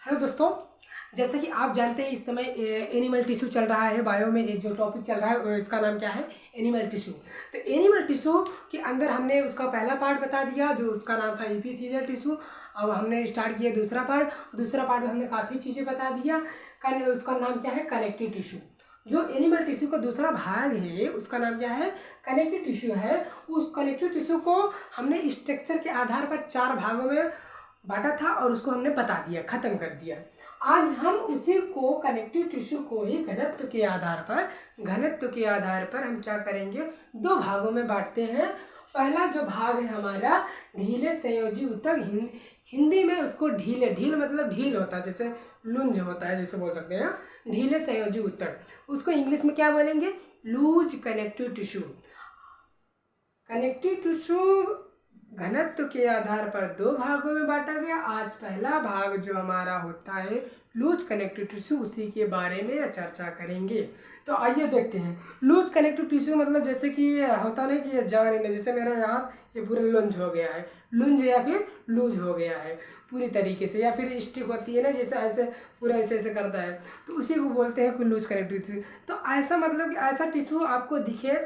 Hello दोस्तों, जैसे कि आप जानते हैं इस समय एनिमल टिश्यू चल रहा है। बायो में एक जो टॉपिक चल रहा है इसका नाम क्या है? Animal tissue. तो एनिमल टिश्यू के अंदर हमने उसका पहला पार्ट बता दिया जो उसका नाम था एपिथेलियल टिश्यू। अब हमने स्टार्ट किया दूसरा पार्ट में हमने काफ़ी चीज़ें बता दिया। उसका नाम क्या है? Connective tissue. जो एनिमल टिश्यू का दूसरा भाग है उसका नाम क्या है? कनेक्टिव टिश्यू है। उस कनेक्टिव टिश्यू को हमने स्ट्रक्चर के आधार पर 4 भागों में बांटा था और उसको हमने बता दिया, खत्म कर दिया। आज हम उसी को कनेक्टिव टिश्यू को ही घनत्व के आधार पर हम क्या करेंगे? 2 भागों में बांटते हैं। पहला जो भाग है हमारा ढीले संयोजी ऊतक, हिंदी में उसको ढील मतलब ढील होता है, जैसे लुंज होता है, जैसे बोल सकते हैं ढीले संयोजी ऊतक। उसको इंग्लिश में क्या बोलेंगे? Loose connective tissue. Connective tissue घनत्व के आधार पर 2 भागों में बांटा गया। आज पहला भाग जो हमारा होता है लूज कनेक्टिव टिश्यू, उसी के बारे में चर्चा करेंगे। तो आइए देखते हैं। लूज कनेक्टिव टिश्यू मतलब जैसे कि होता नहीं कि ये जान नहीं, जैसे मेरा यहाँ ये पूरा लुंज हो गया है, लुंज या फिर लूज हो गया है पूरी तरीके से, या फिर स्टिक होती है ना, जैसे ऐसे पूरा ऐसे करता है, तो उसी को बोलते हैं कि लूज कनेक्टिव टिश्यू। तो ऐसा मतलब कि ऐसा टिश्यू आपको दिखे,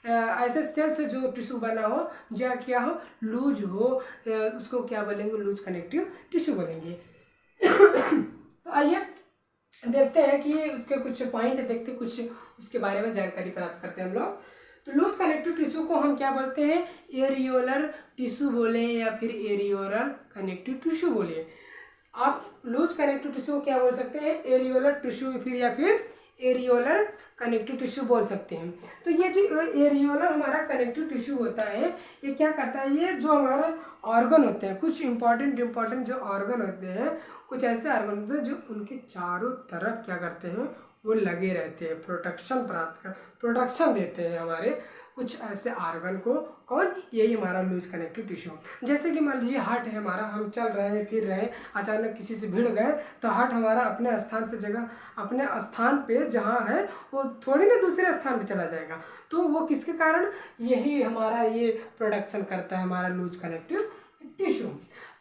ऐसे सेल से जो टिश्यू बना हो, जो क्या हो, लूज हो, उसको क्या बोलेंगे? लूज कनेक्टिव टिश्यू बोलेंगे। तो आइए देखते हैं कि उसके कुछ पॉइंट देखते, कुछ उसके बारे में जानकारी प्राप्त करते हैं हम लोग। तो लूज कनेक्टिव टिश्यू को हम क्या बोलते हैं? एरियोलर टिश्यू बोले या फिर एरियोलर कनेक्टिव टिश्यू बोले। आप लूज कनेक्टिव टिश्यू को क्या बोल सकते हैं? एरियोलर टिश्यू फिर या फिर एरियोलर कनेक्टिव टिश्यू बोल सकते हैं। तो ये जो एरियोलर हमारा कनेक्टिव टिश्यू होता है, ये क्या करता है? ये जो हमारे ऑर्गन होते हैं, कुछ इंपॉर्टेंट जो ऑर्गन होते हैं, कुछ ऐसे ऑर्गन होते हैं जो उनके चारों तरफ क्या करते हैं? वो लगे रहते हैं, प्रोटेक्शन देते हैं हमारे कुछ ऐसे ऑर्गन को। कौन? यही हमारा लूज कनेक्टिव टिश्यू। जैसे कि मान लीजिए हार्ट है हमारा, हम चल रहे हैं फिर रहे, अचानक किसी से भिड़ गए तो हार्ट हमारा अपने स्थान पे जहाँ है वो थोड़ी ना दूसरे स्थान पे चला जाएगा। तो वो किसके कारण? यही हमारा ये प्रोडक्शन करता है हमारा लूज कनेक्टिव टिश्यू।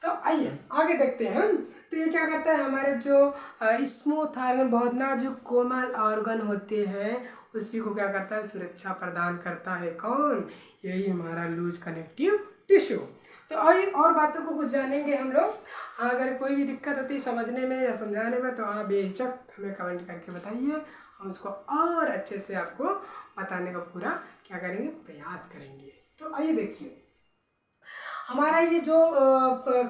तो आइए आगे देखते हैं। तो ये क्या करता है? हमारे जो स्मूथ ऑर्गन, बहुत नाजुक कोमल ऑर्गन होते हैं, उसी को क्या करता है? सुरक्षा प्रदान करता है। कौन? यही हमारा लूज कनेक्टिव टिश्यू। तो आइए और बातों को कुछ जानेंगे हम लोग। अगर कोई भी दिक्कत होती है समझने में या समझाने में तो आप बेहिचक हमें कमेंट करके बताइए, हम उसको और अच्छे से आपको बताने का पूरा क्या करेंगे? प्रयास करेंगे। तो आइए देखिए हमारा ये जो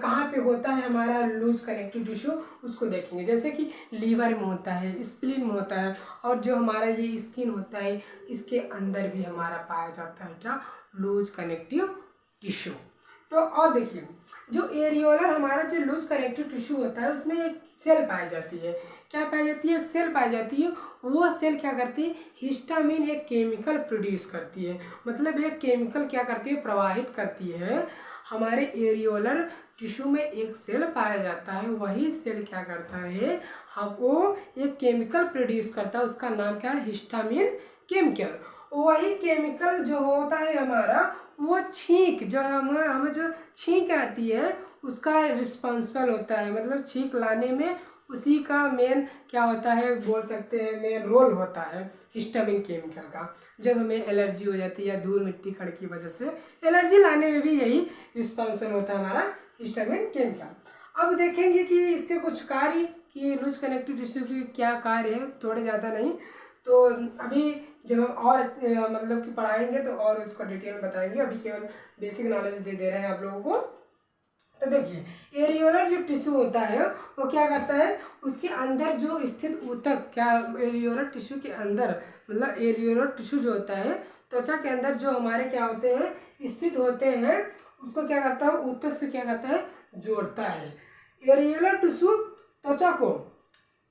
कहाँ पे होता है हमारा लूज कनेक्टिव टिश्यू, उसको देखेंगे। जैसे कि लीवर में होता है, स्प्लीन में होता है, और जो हमारा ये स्किन होता है, इसके अंदर भी हमारा पाया जाता है क्या? Loose connective tissue. तो और देखिए जो एरियोलर हमारा जो लूज कनेक्टिव टिश्यू होता है, उसमें एक सेल पाई जाती है। क्या पाई जाती है? एक सेल पाई जाती है। वो सेल क्या करती है? हिस्टामिन एक केमिकल प्रोड्यूस करती है, मतलब एक केमिकल क्या करती है? प्रवाहित करती है। हमारे एरियोलर टिश्यू में एक सेल पाया जाता है, वही सेल क्या करता है? वो एक केमिकल प्रोड्यूस करता है, उसका नाम क्या है? Histamine chemical. वही केमिकल जो होता है हमारा, वो छींक, जो हमें जो छींक आती है उसका रिस्पॉन्सिबल होता है, मतलब छींक लाने में उसी का मेन क्या होता है? बोल सकते हैं मेन रोल होता है हिस्टामिन केमिकल का। जब हमें एलर्जी हो जाती है या धूल मिट्टी खड़ की वजह से एलर्जी लाने में भी यही रिस्पॉन्सिबल होता है हमारा हिस्टामिन केमिकल। अब देखेंगे कि इसके कुछ कार्य, कि लूज कनेक्टिव टिश्यू की क्या कार्य है, थोड़े ज़्यादा नहीं। तो अभी जब हम और मतलब कि पढ़ाएंगे तो और उसको डिटेल में बताएंगे, अभी केवल बेसिक नॉलेज दे रहे हैं आप लोगों को। तो देखिए एरियोलर जो टिश्यू होता है वो क्या करता है? उसके अंदर जो स्थित ऊतक, क्या एरियोलर टिश्यू के अंदर, मतलब एरियोलर टिश्यू जो होता है त्वचा के अंदर जो हमारे क्या होते हैं? स्थित होते हैं, उसको क्या करता है? ऊतक से क्या करता है? जोड़ता है। एरियोलर टिश्यू त्वचा को,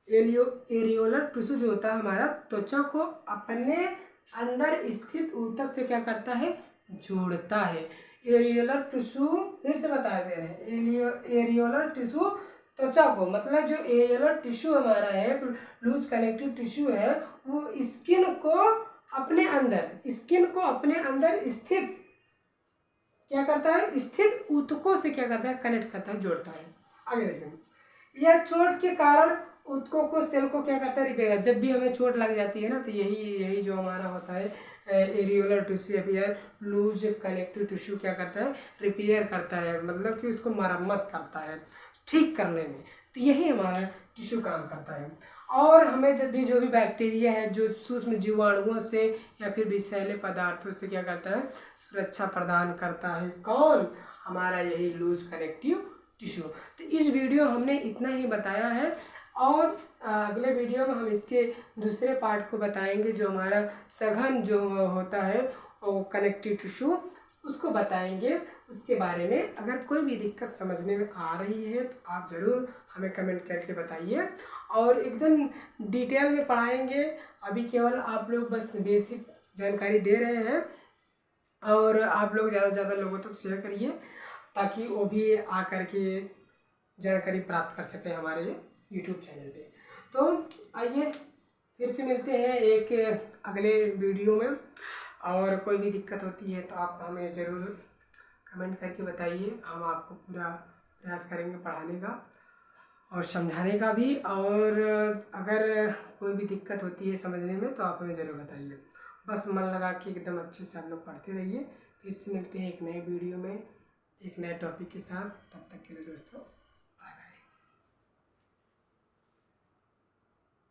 एरियोलर टिश्यू जो होता है हमारा त्वचा को अपने अंदर स्थित ऊतक से क्या करता है? जोड़ता है। एरियोलर टिश्यू, फिर से बता दे रहे हैं, एरियोलर टिश्यू त्वचा को, मतलब जो एरियोलर टिश्यू हमारा है, लूज कनेक्टिव टिश्यू है, वो स्किन को अपने अंदर स्थित क्या करता है? स्थित ऊतकों से क्या करता है? कनेक्ट करता है, जोड़ता है। आगे देखिए यह चोट के कारण ऊतकों को सेल को क्या करता है, रिपेयर। जब भी हमें चोट लग जाती है ना, तो यही जो हमारा होता है एरियोलर टिश्यू या फिर लूज कनेक्टिव टिश्यू क्या करता है, रिपेयर करता है, मतलब कि उसको मरम्मत करता है ठीक करने में। तो यही हमारा टिश्यू काम करता है। और हमें जब भी जो भी बैक्टीरिया है जो सूक्ष्म जीवाणुओं से या फिर विषैले पदार्थों से क्या करता है, सुरक्षा प्रदान करता है। कौन? हमारा यही लूज कनेक्टिव टिश्यू। तो इस वीडियो हमने इतना ही बताया है, और अगले वीडियो में हम इसके दूसरे पार्ट को बताएंगे, जो हमारा सघन जो होता है वो कनेक्टिव टिश्यू, उसको बताएंगे। उसके बारे में अगर कोई भी दिक्कत समझने में आ रही है तो आप ज़रूर हमें कमेंट करके बताइए, और एकदम डिटेल में पढ़ाएंगे। अभी केवल आप लोग बस बेसिक जानकारी दे रहे हैं, और आप लोग ज़्यादा से ज़्यादा लोगों तक शेयर करिए, ताकि वो भी आकर के जानकारी प्राप्त कर सकें हमारे यूट्यूब चैनल पे। तो आइए फिर से मिलते हैं एक अगले वीडियो में, और कोई भी दिक्कत होती है तो आप हमें ज़रूर कमेंट करके बताइए। हम आपको पूरा प्रयास करेंगे पढ़ाने का और समझाने का भी, और अगर कोई भी दिक्कत होती है समझने में तो आप हमें ज़रूर बताइए। बस मन लगा के एकदम अच्छे से आप लोग पढ़ते रहिए। फिर से मिलते हैं एक नए वीडियो में एक नए टॉपिक के साथ। तब तक के लिए दोस्तों